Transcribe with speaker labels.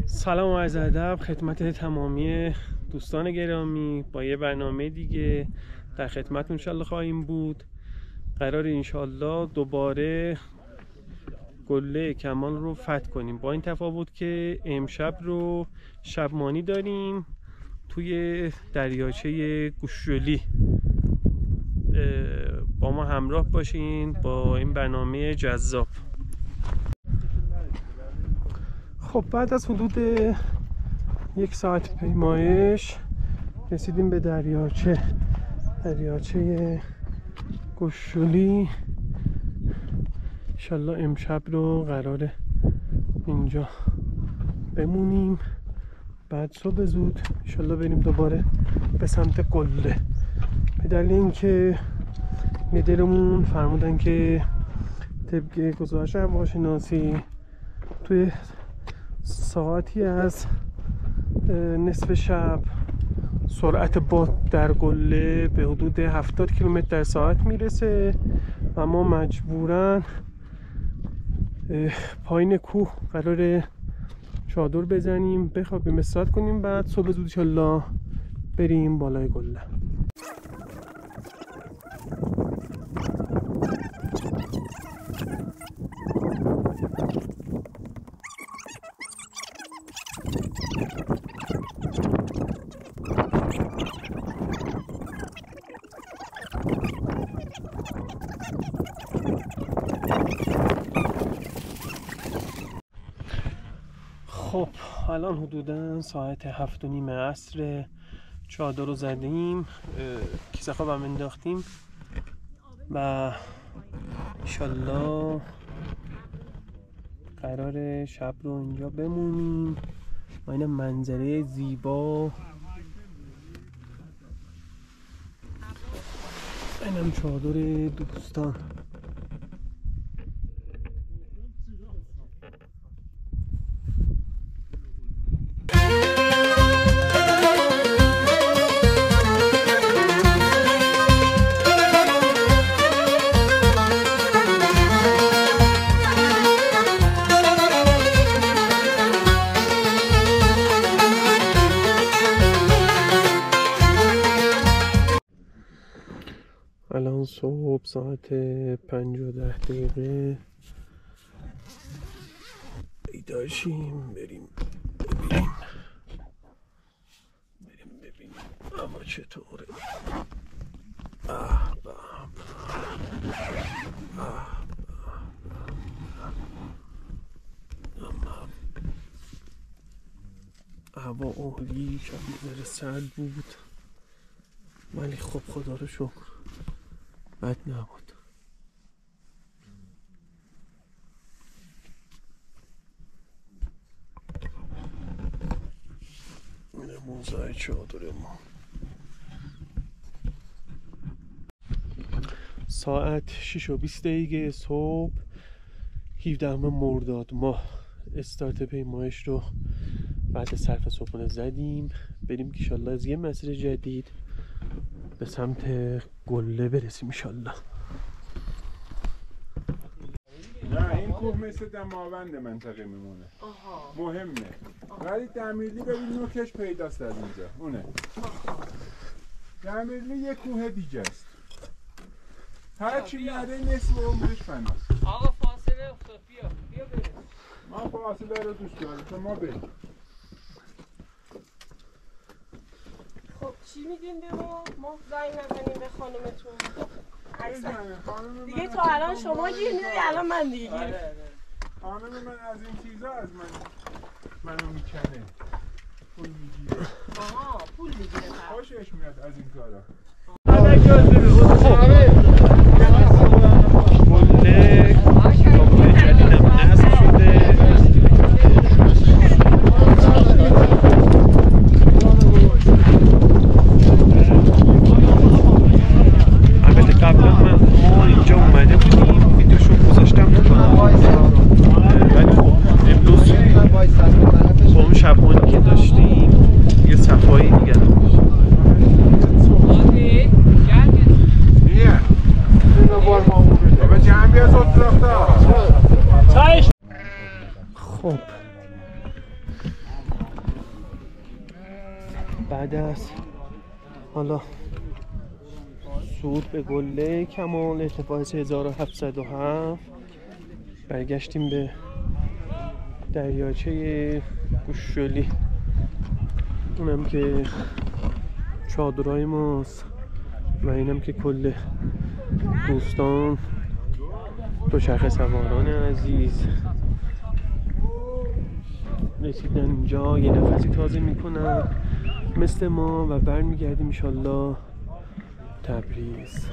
Speaker 1: سلام و عرض ادب خدمت تمامی دوستان گرامی. با یه برنامه دیگه در خدمت انشالله خواهیم بود. قرار انشالله دوباره گله کمان رو فتح کنیم، با این تفاوت که امشب رو شبمانی داریم توی دریاچه گوشجلی. با ما همراه باشین با این برنامه جذاب. خب بعد از حدود 1 ساعت پیمایش رسیدیم به دریاچه گوشجلی. انشالله امشب رو قراره اینجا بمونیم، بعد صبح زود انشالله بریم دوباره به سمت قله. به دلیل اینکه مدیرمون فرمودن که طبق گزارش هواشناسی توی ساعتی از نصف شب سرعت باد در قله به حدود 70 کیلومتر در ساعت میرسه و ما مجبوراً پایین کوه قراره چادر بزنیم، بخوابیم، استراحت کنیم، بعد صبح زود انشالله بریم بالای قله. خب الان حدودا ساعت 7:30 عصر. چادر رو زدیم، کیسه خواب هم انداختیم و انشالله قرار شب رو اینجا بمونیم با این منظره زیبا. اینم چادر دوستان. الان صبح ساعت 5:10 بیداشیم، بریم ببینیم اما چطوره. هوا عالی، شب یه سرد بود ولی خب خدا رو شکر بد نبود. اینه موزای چادر ما. ساعت 6:20 صبح 17 مرداد ماه استارت پیمایش رو بعد صرف صبحانه زدیم. بریم که انشالله از یه مسیر جدید به سمت قله برسیم انشالله.
Speaker 2: نه این کوه مثل دماوند منطقه میمونه. مهمه. ولی دمیرلی ببین نوکش پیداست از اینجا. اونه. دمیرلی یه کوه دیگه است. هر چی نده نصف عمرش فناست.
Speaker 3: آقا فاصله افتاد، بیا بریم.
Speaker 2: ما فاصله رو دوست داریم، شما بریم.
Speaker 4: خب چی میگین به ما زنگ نزنیم به خانومتون؟ دیگه تو الان شما گیر میدی، الان من دیگه گیر.
Speaker 2: خانم من از این چیزا از منو میکنه، پول میگیره.
Speaker 4: آها پول میگیره.
Speaker 2: خوشش میاد از این کارا.
Speaker 1: قله کابل جدیدم نصب شده. ما اینجا اومده بودیم، ویدیوشو گذاشتم تو کانال، ولی خب امروز با اون شبمانی که داشتیم یه صفایی دیگه داشت. بعد از حالا صعود به قله کمال ارتفاع 3707 برگشتیم به دریاچه گوششلی، اونم که چادرای ماست و اینم که کل دوستان دوچرخه سواران عزیز رسیدن اینجا، یه نفسی تازه میکنن مثل ما و برمیگردیم انشالله تبریز.